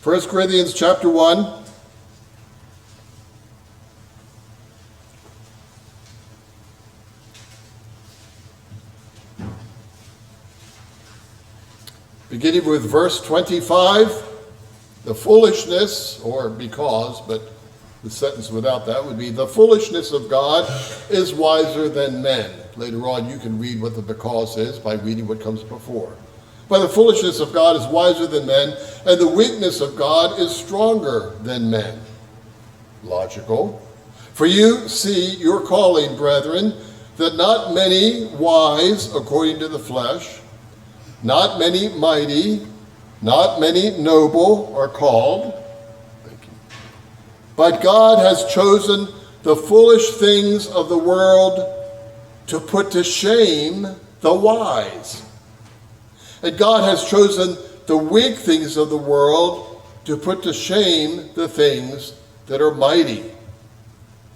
1 Corinthians chapter 1. Beginning with verse 25, the foolishness, or because, but the sentence without that would be, the foolishness of God is wiser than men. Later on, you can read what the because is by reading what comes before. But the foolishness of God is wiser than men, and the weakness of God is stronger than men. Logical. For you see your calling, brethren, that not many wise according to the flesh, not many mighty, not many noble are called. Thank you. But God has chosen the foolish things of the world to put to shame the wise. And God has chosen the weak things of the world to put to shame the things that are mighty.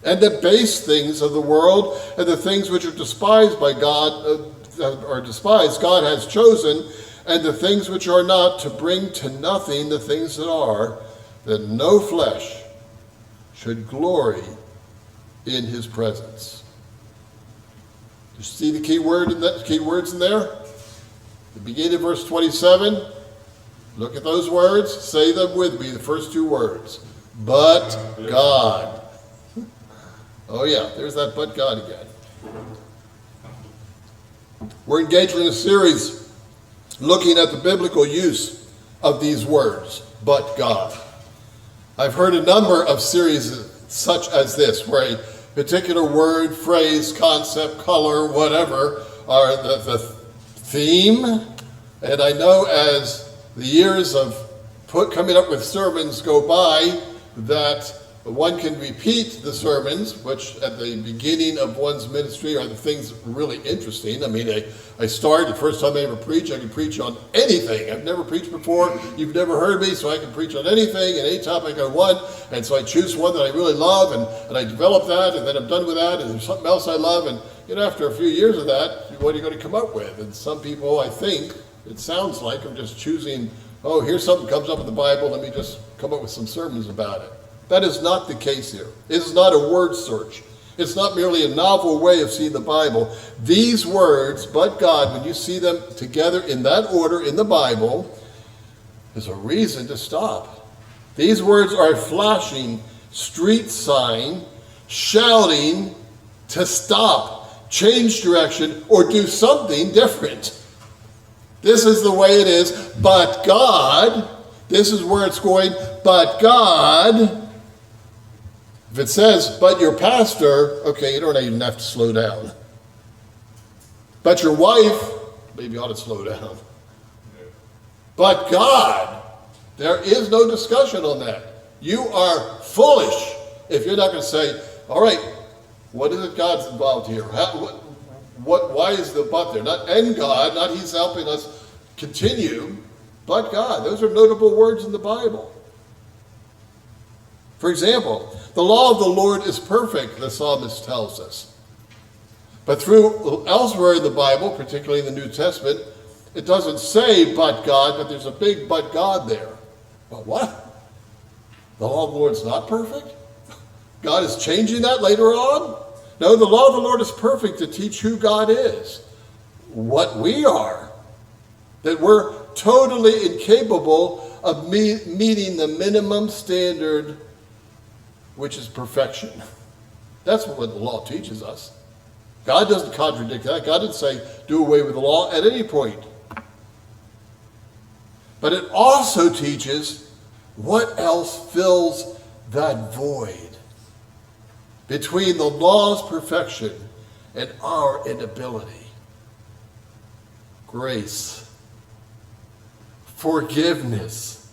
And the base things of the world and the things which are despised by God, God has chosen, and the things which are not, to bring to nothing the things that are, that no flesh should glory in his presence. You see the key words in there? The beginning of verse 27. Look at those words. Say them with me, the first two words. But God. Oh yeah, there's that but God again. We're engaged in a series looking at the biblical use of these words, but God. I've heard a number of series such as this, where a particular word, phrase, concept, color, whatever, are the theme. And I know as the years of coming up with sermons go by, that one can repeat the sermons, which at the beginning of one's ministry are the things really interesting. I mean, I started, the first time I ever preached, I could preach on anything. I've never preached before. You've never heard me, so I can preach on anything and any topic I want. And so I choose one that I really love, and I develop that, and then I'm done with that, and there's something else I love. And after a few years of that, what are you going to come up with? And some people, I think, it sounds like I'm just choosing, oh, here's something comes up in the Bible, let me just come up with some sermons about it. That is not the case here. It is not a word search. It's not merely a novel way of seeing the Bible. These words, but God, when you see them together in that order in the Bible, there's a reason to stop. These words are a flashing street sign shouting to stop, change direction, or do something different. This is the way it is, but God, this is where it's going, but God. If it says, but your pastor, okay, you don't even have to slow down. But your wife, maybe you ought to slow down. But God, there is no discussion on that. You are foolish if you're not going to say, all right, what is it God's involved here? Why is the but there? Not and God, not he's helping us continue, but God. Those are notable words in the Bible. For example, the law of the Lord is perfect, the psalmist tells us. But elsewhere in the Bible, particularly in the New Testament, it doesn't say but God, but there's a big but God there. But what? The law of the Lord is not perfect? God is changing that later on? No, the law of the Lord is perfect to teach who God is, what we are, that we're totally incapable of meeting the minimum standard, which is perfection. That's what the law teaches us. God doesn't contradict that. God didn't say do away with the law at any point. But it also teaches what else fills that void between the law's perfection and our inability. Grace, forgiveness,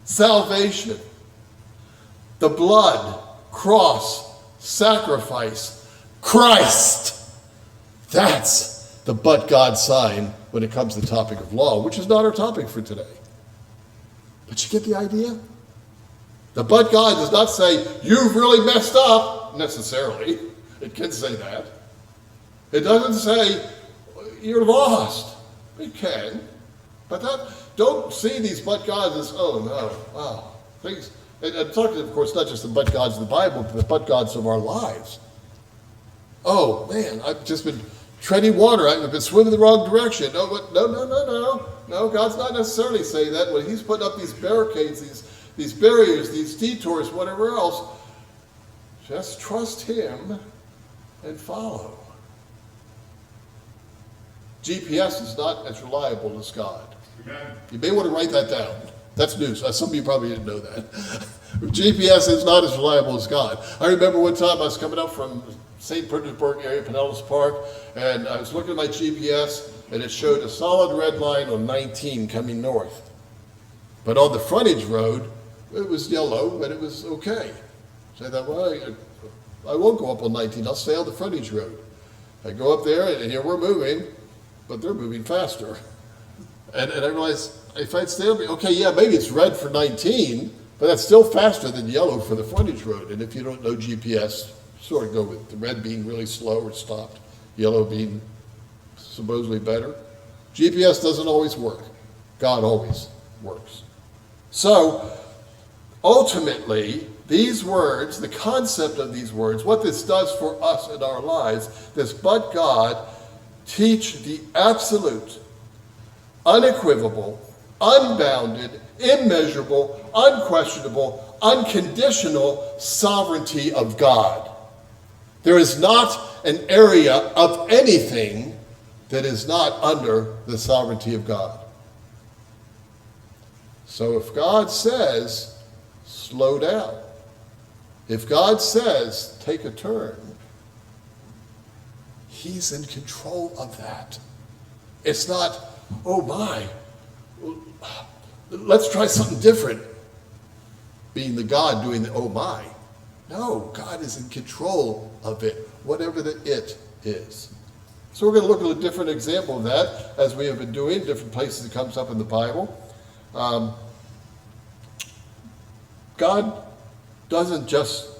salvation, the blood, cross, sacrifice, Christ. That's the but God sign when it comes to the topic of law, which is not our topic for today. But you get the idea? The but God does not say, you've really messed up, necessarily. It can say that. It doesn't say, you're lost. It can. But don't see these but gods as, oh no, wow. Things, and I'm talking, of course, not just the but gods of the Bible, but the but gods of our lives. Oh man, I've just been treading water. I've been swimming the wrong direction. No, God's not necessarily saying that. When he's putting up these barricades, these barriers, these detours, whatever else, just trust him and follow. GPS is not as reliable as God. Amen. You may want to write that down. That's news. Some of you probably didn't know that. GPS is not as reliable as God. I remember one time I was coming up from St. Petersburg area, Pinellas Park, and I was looking at my GPS, and it showed a solid red line on 19 coming north. But on the frontage road, it was yellow, but it was okay. So I thought, well, I won't go up on 19. I'll stay on the frontage road. I go up there, and here we're moving, but they're moving faster. And I realized, if I'd stay up, okay, yeah, maybe it's red for 19, but that's still faster than yellow for the frontage road. And if you don't know GPS, sort of go with the red being really slow or stopped, yellow being supposedly better. GPS doesn't always work. God always works. So, ultimately, these words, the concept of these words, what this does for us in our lives, this but God, teach the absolute, unequivocal, unbounded, immeasurable, unquestionable, unconditional sovereignty of God. There is not an area of anything that is not under the sovereignty of God. So if God says, slow down, if God says, take a turn, he's in control of that. It's not, oh my, let's try something different, being the God doing the oh my. No, God is in control of it, whatever the it is. So we're going to look at a different example of that, as we have been doing, different places it comes up in the Bible. God doesn't just,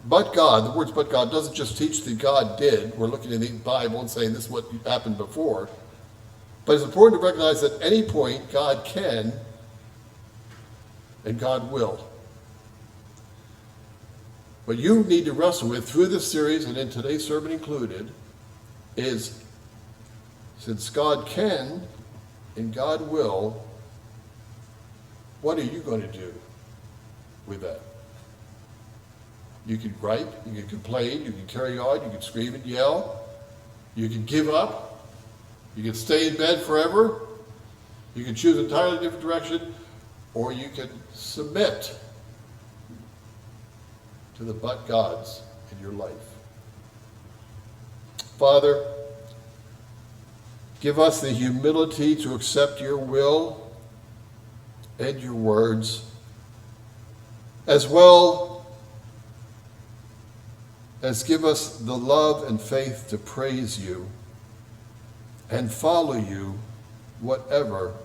but God, the words but God, doesn't just teach that God did. We're looking in the Bible and saying this is what happened before. But it's important to recognize that at any point God can and God will. What you need to wrestle with through this series, and in today's sermon included, is since God can and God will, what are you going to do with that? You can gripe, you can complain, you can carry on, you can scream and yell, you can give up, you can stay in bed forever, you can choose an entirely different direction, or you can submit to the but gods in your life. Father, give us the humility to accept your will and your words, as well as give us the love and faith to praise you and follow you whatever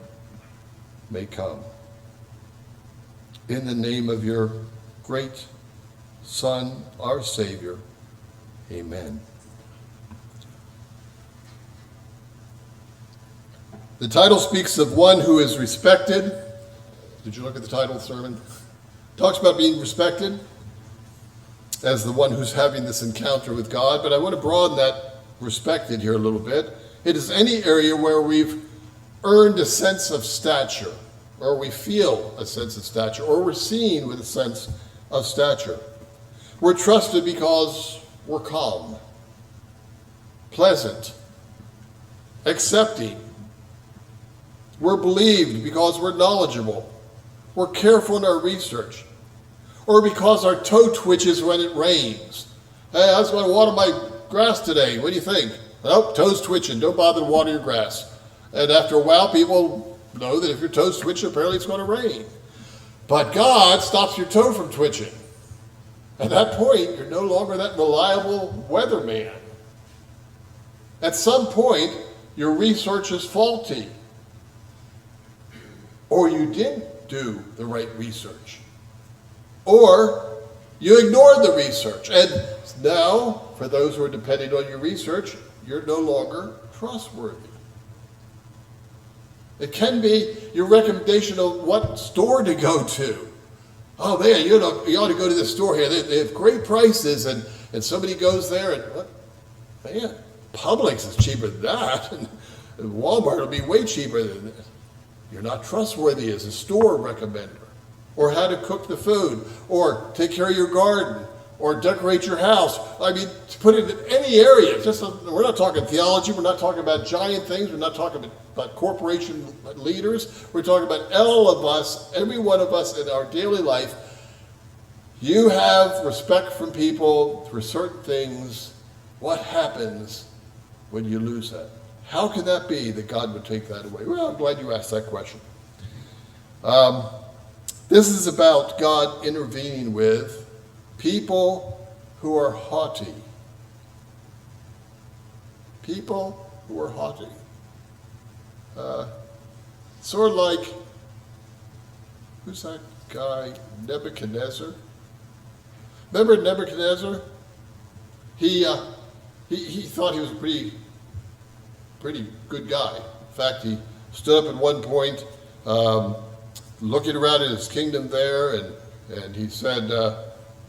may come. In the name of your great Son, our Savior, amen. The title speaks of one who is respected. Did you look at the title of the sermon? It talks about being respected as the one who's having this encounter with God, but I want to broaden that respected here a little bit. It is any area where we've earned a sense of stature, or we feel a sense of stature, or we're seen with a sense of stature. We're trusted because we're calm, pleasant, accepting. We're believed because we're knowledgeable. We're careful in our research. Or because our toe twitches when it rains. Hey, I was going to water my grass today. What do you think? Nope, toes twitching. Don't bother to water your grass. And after a while, people know that if your toes twitch, apparently it's going to rain. But God stops your toe from twitching. At that point, you're no longer that reliable weatherman. At some point, your research is faulty. Or you didn't do the right research. Or you ignored the research. And now, for those who are depending on your research, you're no longer trustworthy. It can be your recommendation of what store to go to. Oh man, you ought to go to this store here. They have great prices, and somebody goes there and, what? Man, Publix is cheaper than that. And Walmart will be way cheaper than this. You're not trustworthy as a store recommender. Or how to cook the food, or take care of your garden, or decorate your house. I mean, to put it in any area. We're not talking theology. We're not talking about giant things. We're not talking about corporation leaders. We're talking about all of us, every one of us in our daily life. You have respect from people for certain things. What happens when you lose that? How can that be that God would take that away? Well, I'm glad you asked that question. This is about God intervening with people who are haughty. People who are haughty. Sort of like, who's that guy? Nebuchadnezzar. Remember Nebuchadnezzar? He thought he was a pretty good guy. In fact, he stood up at one point, looking around in his kingdom there, and he said,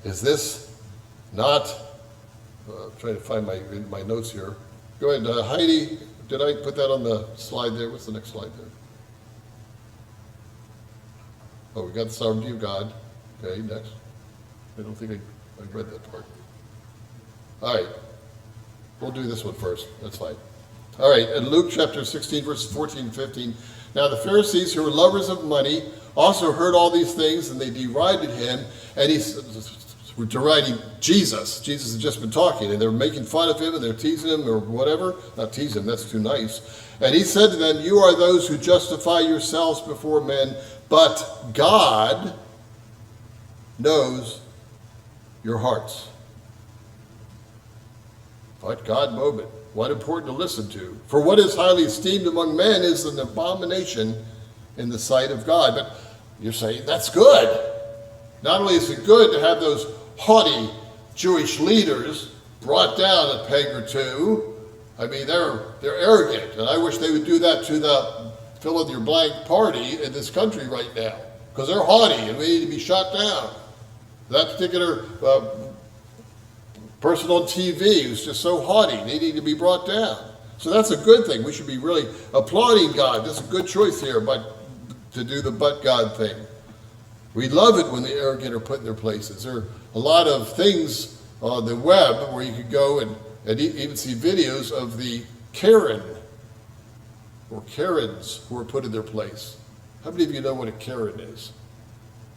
"Is this not?" I'm trying to find my notes here. Go ahead, Heidi. Did I put that on the slide there? What's the next slide there? Oh, we got the sovereignty of God. Okay, next. I don't think I read that part. All right. We'll do this one first. That's fine. All right. In Luke chapter 16, verses 14 and 15. Now the Pharisees, who were lovers of money, also heard all these things, and they derided him. And were deriding Jesus. Jesus had just been talking, and they were making fun of him, and they're teasing him or whatever. Not teasing him, that's too nice. And he said to them, "You are those who justify yourselves before men, but God knows your hearts." But God moment, what important to listen to. For what is highly esteemed among men is an abomination in the sight of God. But you're saying that's good. Not only is it good to have those haughty Jewish leaders brought down a peg or two. I mean, they're arrogant, and I wish they would do that to the fill in your blank party in this country right now, because they're haughty and we need to be shot down. That particular person on TV who's just so haughty, they need to be brought down. So that's a good thing. We should be really applauding God. That's a good choice here, but to do the but God thing. We love it when the arrogant are put in their places. There are a lot of things on the web where you could go and even see videos of the Karen or Karens who are put in their place. How many of you know what a Karen is?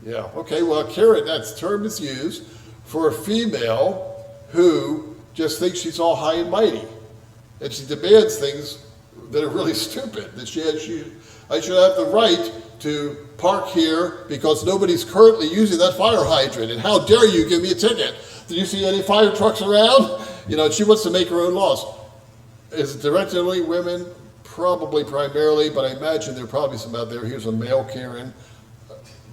Yeah, okay, well, Karen, that term is used for a female who just thinks she's all high and mighty. And she demands things that are really stupid. That I should have the right to park here because nobody's currently using that fire hydrant. And how dare you give me a ticket? Did you see any fire trucks around? You know, she wants to make her own laws. Is it directed at only women? Probably primarily, but I imagine there are probably some out there. Here's a male Karen.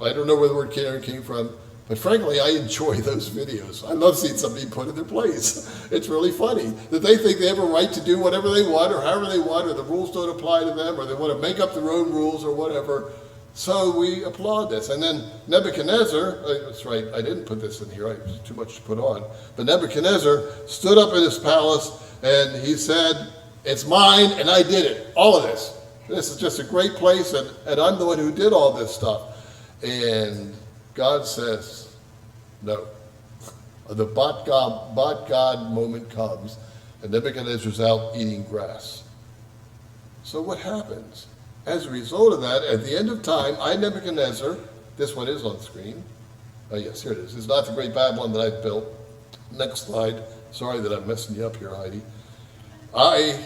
I don't know where the word Karen came from, but frankly, I enjoy those videos. I love seeing somebody put in their place. It's really funny that they think they have a right to do whatever they want or however they want, or the rules don't apply to them, or they want to make up their own rules or whatever. So we applaud this. And then Nebuchadnezzar, that's right, I didn't put this in here, it was too much to put on. But Nebuchadnezzar stood up in his palace and he said, "It's mine and I did it, all of this. This is just a great place and I'm the one who did all this stuff." And God says, no. The but God moment comes and Nebuchadnezzar's out eating grass. So what happens? As a result of that, at the end of time, I, Nebuchadnezzar, this one is on the screen. Oh, yes, here it is. It's not the great Babylon that I've built. Next slide. Sorry that I'm messing you up here, Heidi. I,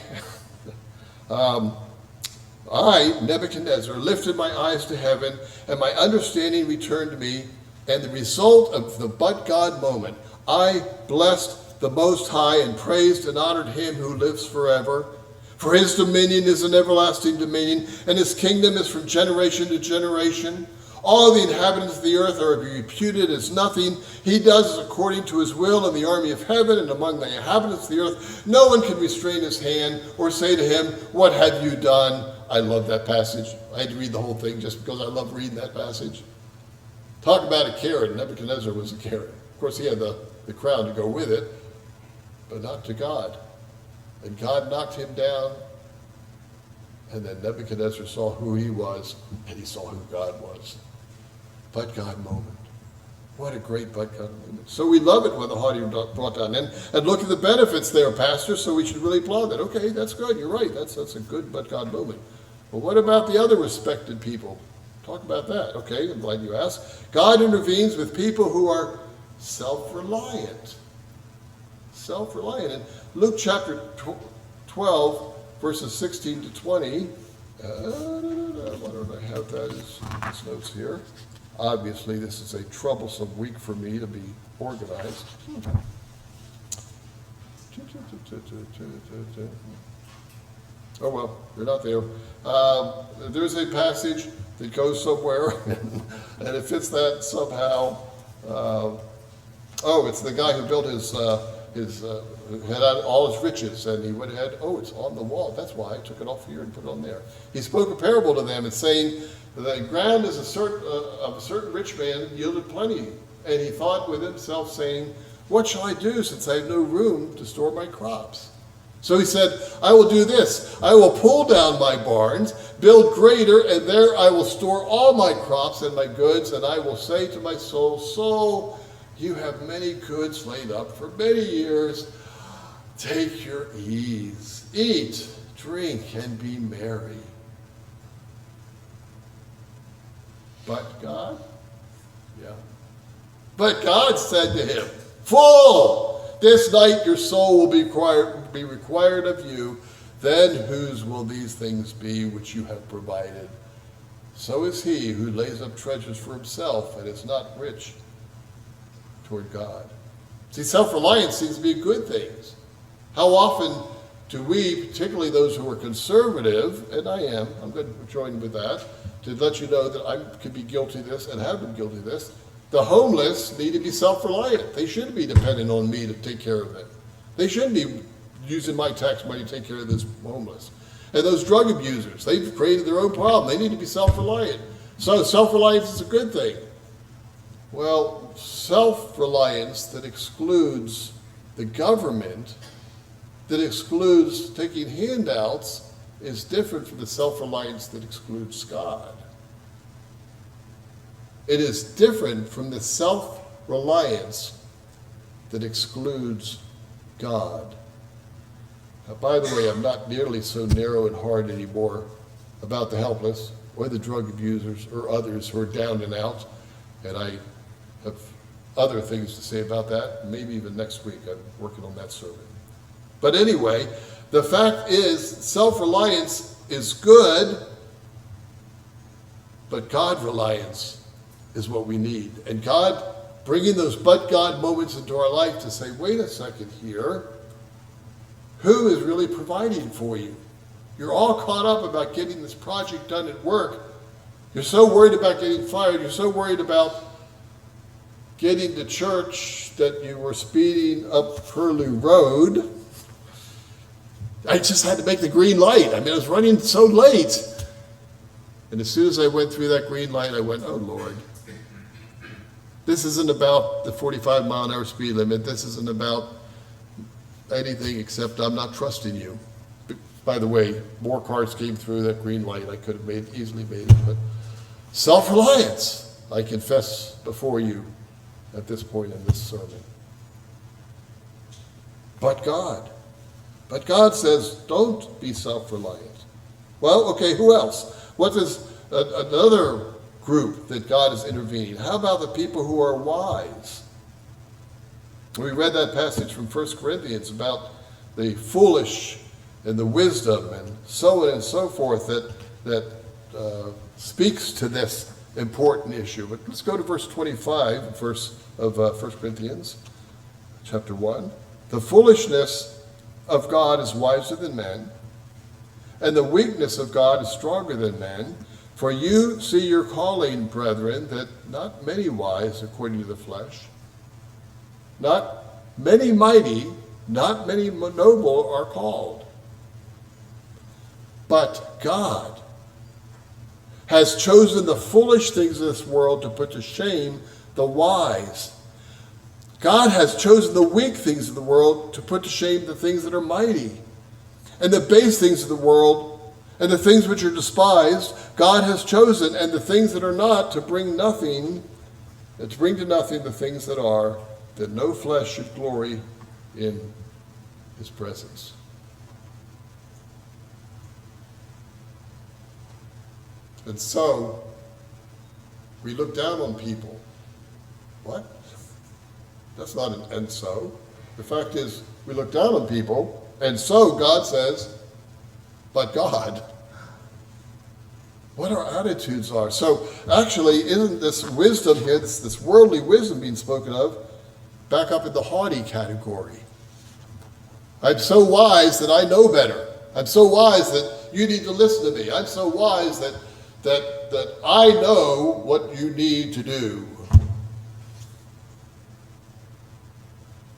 Nebuchadnezzar, lifted my eyes to heaven, and my understanding returned to me, and the result of the but God moment, I blessed the Most High and praised and honored him who lives forever. For his dominion is an everlasting dominion, and his kingdom is from generation to generation. All the inhabitants of the earth are reputed as nothing. He does according to his will in the army of heaven and among the inhabitants of the earth. No one can restrain his hand or say to him, "What have you done?" I love that passage. I had to read the whole thing just because I love reading that passage. Talk about a carrot. Nebuchadnezzar was a carrot. Of course, he had the crown to go with it, but not to God. And God knocked him down, and then Nebuchadnezzar saw who he was, and he saw who God was. But God moment. What a great but God moment. So we love it when the haughty are brought down. And look at the benefits there, Pastor, so we should really applaud that. Okay, that's good. You're right. That's a good but God moment. But what about the other respected people? Talk about that. Okay, I'm glad you asked. God intervenes with people who are self-reliant. Self-reliant. In Luke chapter 12, verses 16 to 20, why don't I have that as notes here? Obviously, this is a troublesome week for me to be organized. Oh, well, they're not there. There's a passage that goes somewhere, and it fits that somehow. It's the guy who built had all his riches, and he went ahead, it's on the wall. That's why I took it off here and put it on there. He spoke a parable to them and saying, the ground is of a certain rich man yielded plenty. And he thought with himself, saying, what shall I do, since I have no room to store my crops? So he said, I will do this. I will pull down my barns, build greater, and there I will store all my crops and my goods, and I will say to my soul, soul, you have many goods laid up for many years. Take your ease. Eat, drink, and be merry. But God? Yeah. But God said to him, fool, this night your soul will be required of you. Then whose will these things be which you have provided? So is he who lays up treasures for himself and is not rich toward God. See, self-reliance seems to be a good thing. How often do we, particularly those who are conservative, and I'm going to join with that, to let you know that I could be guilty of this and have been guilty of this. The homeless need to be self-reliant. They shouldn't be dependent on me to take care of them. They shouldn't be using my tax money to take care of this homeless. And those drug abusers, they've created their own problem. They need to be self-reliant. So self-reliance is a good thing. Well, self-reliance that excludes the government, that excludes taking handouts, is different from the self-reliance that excludes God. It is different from the self-reliance that excludes God. Now, by the way, I'm not nearly so narrow and hard anymore about the helpless or the drug abusers or others who are down and out, and I have other things to say about that. Maybe even next week. I'm working on that sermon. But anyway, the fact is, self-reliance is good, but God-reliance is what we need. And God bringing those but God moments into our life to say, wait a second here, who is really providing for you? You're all caught up about getting this project done at work. You're so worried about getting fired. You're so worried about getting to church that you were speeding up Curlew Road. I just had to make the green light. I was running so late. And as soon as I went through that green light, I went, oh, Lord. This isn't about the 45-mile-an-hour speed limit. This isn't about anything except I'm not trusting you. By the way, more cars came through that green light. I could have easily made it. But self-reliance, I confess before you at this point in this sermon. But God. But God says, don't be self-reliant. Well, okay, who else? What is another group that God is intervening? How about the people who are wise? We read that passage from 1 Corinthians about the foolish and the wisdom and so on and so forth that speaks to this important issue. But let's go to verse 25 of 1 Corinthians chapter 1. The foolishness of God is wiser than men, and the weakness of God is stronger than men. For you see your calling, brethren, that not many wise according to the flesh, not many mighty, not many noble are called. But God has chosen the foolish things of this world to put to shame the wise. God has chosen the weak things of the world to put to shame the things that are mighty. And the base things of the world and the things which are despised, God has chosen, and the things that are not to bring to nothing the things that are, that no flesh should glory in his presence. And so, we look down on people. What? That's not an and so. The fact is, we look down on people, and so God says, but God. What our attitudes are. So, actually, isn't this wisdom here, this worldly wisdom being spoken of, back up in the haughty category? I'm so wise that I know better. I'm so wise that you need to listen to me. I'm so wise that I know what you need to do.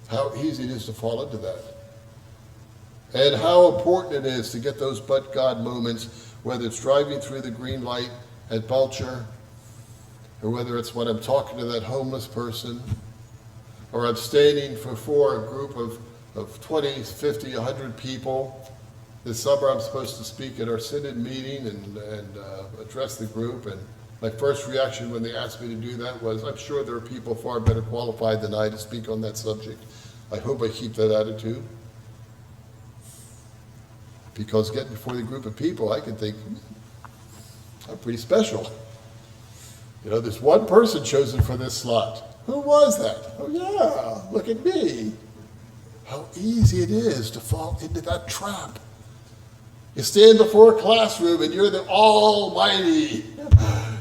How easy it is to fall into that. And how important it is to get those but God moments, whether it's driving through the green light at Belcher, or whether it's when I'm talking to that homeless person, or I'm standing before a group of 20, 50, 100 people. This summer I'm supposed to speak at our synod meeting and address the group, and my first reaction when they asked me to do that was, I'm sure there are people far better qualified than I to speak on that subject. I hope I keep that attitude. Because getting before the group of people, I can think, I'm pretty special. You know, there's one person chosen for this slot. Who was that? Oh yeah, look at me. How easy it is to fall into that trap. You stand before a classroom and you're the almighty.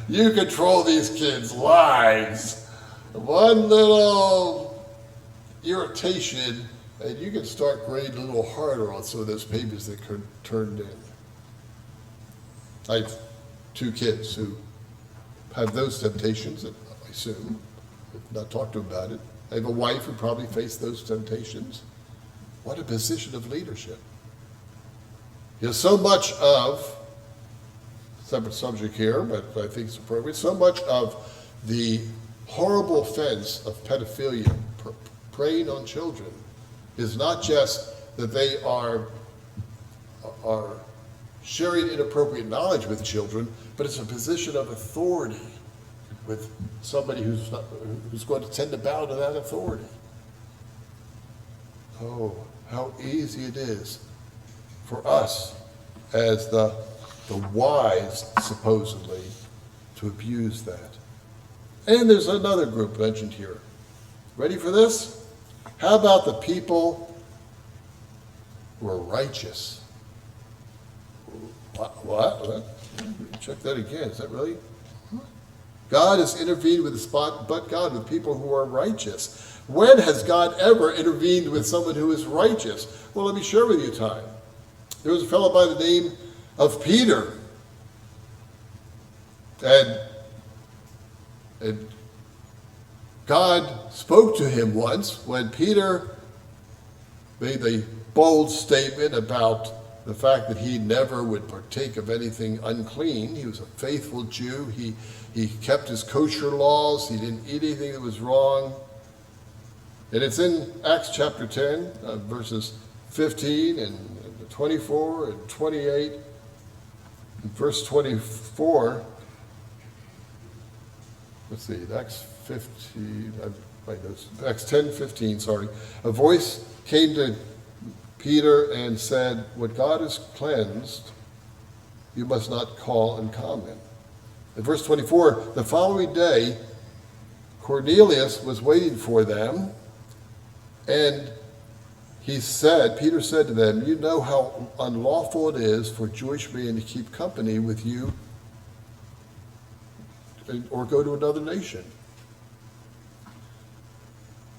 You control these kids' lives. One little irritation and you can start grading a little harder on some of those papers that could turned in. I have 2 kids who have those temptations, I assume. I've not talked to them about it. I have a wife who probably faced those temptations. What a position of leadership. You know, so much of, separate subject here, but I think it's appropriate, so much of the horrible offense of pedophilia, preying on children, is not just that they are sharing inappropriate knowledge with children, but it's a position of authority with somebody who's going to tend to bow to that authority. Oh, how easy it is for us as the wise, supposedly, to abuse that. And there's another group mentioned here. Ready for this? How about the people who are righteous? What? Check that again. Is that really? God has intervened with the spot, but God, with people who are righteous. When has God ever intervened with someone who is righteous? Well, let me share with you a time. There was a fellow by the name of Peter. And God spoke to him once when Peter made the bold statement about the fact that he never would partake of anything unclean. He was a faithful Jew. He kept his kosher laws. He didn't eat anything that was wrong. And it's in Acts chapter 10, verses 15 and 24 and 28. In verse 24, let's see, Acts 15, Acts 10:15, sorry. A voice came to Peter and said, what God has cleansed, you must not call uncommon. In verse 24, the following day, Cornelius was waiting for them, and Peter said to them, you know how unlawful it is for a Jewish man to keep company with you or go to another nation.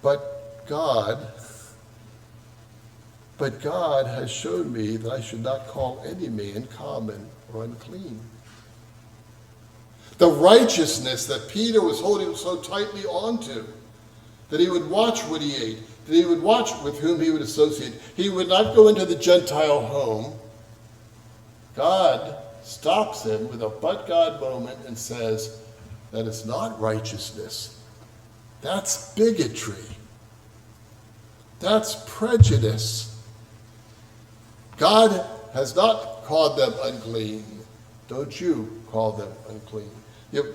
But God has shown me that I should not call any man common or unclean. The righteousness that Peter was holding so tightly onto, that he would watch what he ate, that he would watch with whom he would associate. He would not go into the Gentile home God stops him with a but God moment and says, that is not righteousness. That's bigotry. That's prejudice. God has not called them unclean. Don't you call them unclean. The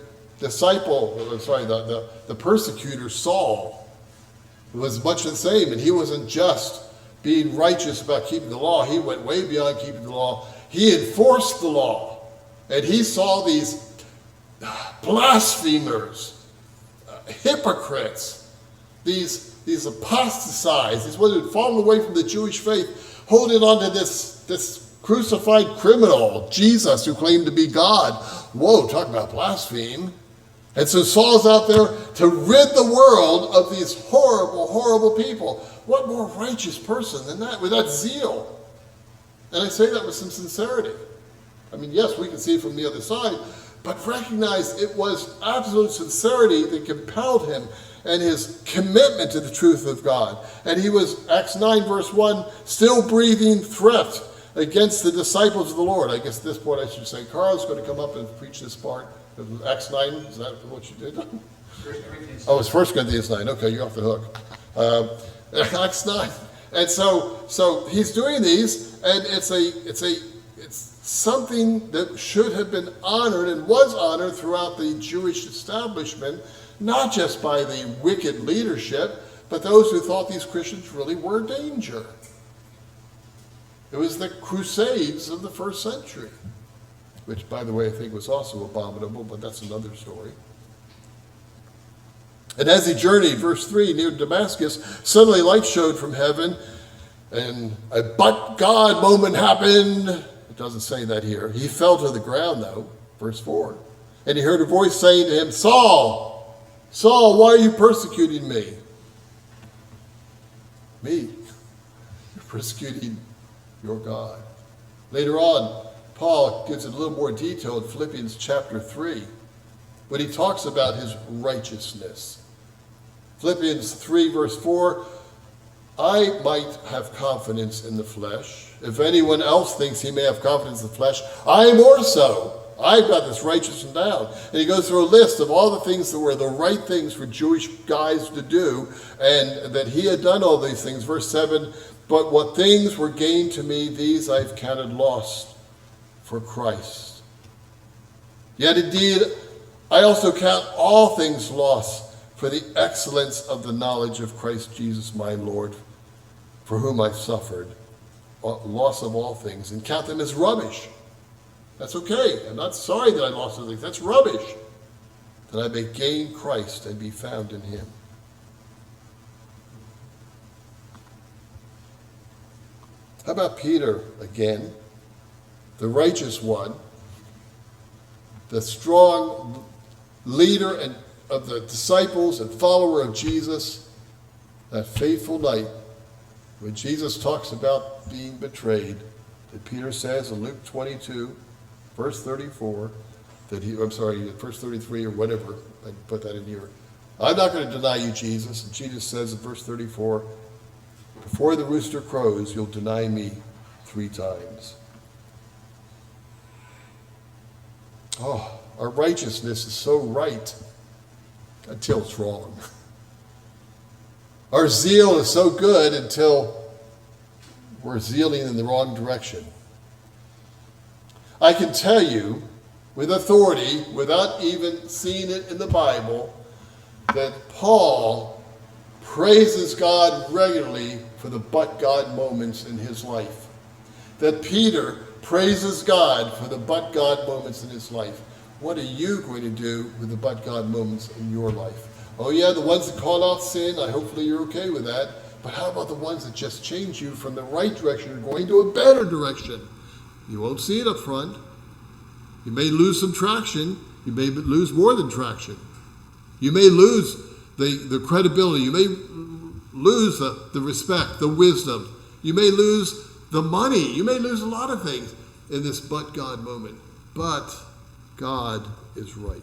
persecutor Saul was much the same, and he wasn't just being righteous about keeping the law. He went way beyond keeping the law. He enforced the law, and he saw these blasphemers, hypocrites, these apostatize, these ones who had fallen away from the Jewish faith, holding on to this crucified criminal, Jesus, who claimed to be God. Whoa, talk about blaspheme. And so Saul's out there to rid the world of these horrible, horrible people. What more righteous person than that, with that zeal? And I say that with some sincerity. I mean, yes, we can see it from the other side, but recognize it was absolute sincerity that compelled him and his commitment to the truth of God. And he was, Acts 9, verse 1, still breathing threat against the disciples of the Lord. I guess at this point I should say, Carl's going to come up and preach this part. Acts 9, is that what you did? Oh, it's 1 Corinthians 9. Okay, you're off the hook. Acts 9. And so he's doing these, and it's something that should have been honored and was honored throughout the Jewish establishment, not just by the wicked leadership, but those who thought these Christians really were a danger. It was the Crusades of the first century, which, by the way, I think was also abominable, but that's another story. And as he journeyed, verse 3, near Damascus, suddenly light showed from heaven, and a but God moment happened. It doesn't say that here. He fell to the ground, though, verse 4. And he heard a voice saying to him, Saul, Saul, why are you persecuting me? Me? You're persecuting your God. Later on, Paul gives it a little more detail in Philippians chapter 3, when he talks about his righteousness. Philippians 3, verse 4, I might have confidence in the flesh. If anyone else thinks he may have confidence in the flesh, I more so. I've got this righteousness down. And he goes through a list of all the things that were the right things for Jewish guys to do, and that he had done all these things. Verse 7, but what things were gained to me, these I've counted lost for Christ. Yet indeed, I also count all things lost for the excellence of the knowledge of Christ Jesus my Lord, for whom I've suffered loss of all things, and count them as rubbish. That's okay. I'm not sorry that I lost those things. That's rubbish. That I may gain Christ and be found in him. How about Peter again, the righteous one, the strong leader and of the disciples and follower of Jesus, that fateful night when Jesus talks about being betrayed, that Peter says in Luke 22, verse 34, verse 33 or whatever, I put that in here. I'm not going to deny you, Jesus. And Jesus says in verse 34, before the rooster crows, you'll deny me 3 times. Oh, our righteousness is so right until it's wrong. Our zeal is so good until we're zealing in the wrong direction. I can tell you with authority, without even seeing it in the Bible, that Paul praises God regularly for the but God moments in his life. That Peter praises God for the but God moments in his life. What are you going to do with the but God moments in your life? Oh yeah, the ones that call out sin, hopefully you're okay with that. But how about the ones that just change you from the right direction and going to a better direction? You won't see it up front. You may lose some traction. You may lose more than traction. You may lose the credibility. You may lose the respect, the wisdom. You may lose the money. You may lose a lot of things in this but God moment. But God is right.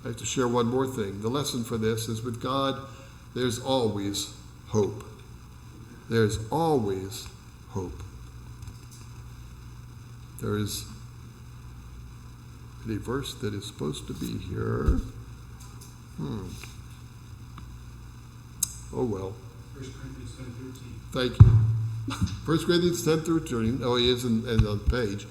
I have to share one more thing. The lesson for this is with God, there's always hope. There's always hope. There is a verse that is supposed to be here. Oh well. 1 Corinthians 10:13. Thank you. 1 Corinthians 10:13. Oh, he is on the page.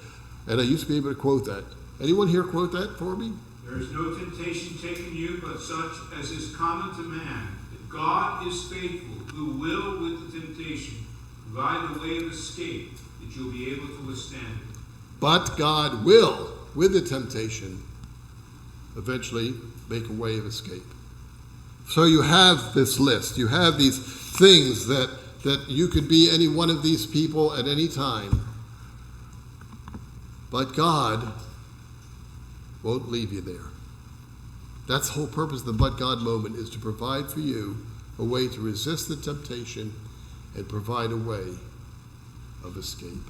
And I used to be able to quote that. Anyone here quote that for me? There is no temptation taken you but such as is common to man. But God is faithful, who will with the temptation provide the way of escape, that you'll be able to withstand it. But God will, with the temptation, eventually make a way of escape. So you have this list. You have these things that you could be any one of these people at any time. But God won't leave you there. That's the whole purpose of the but God moment, is to provide for you a way to resist the temptation and provide a way of escape.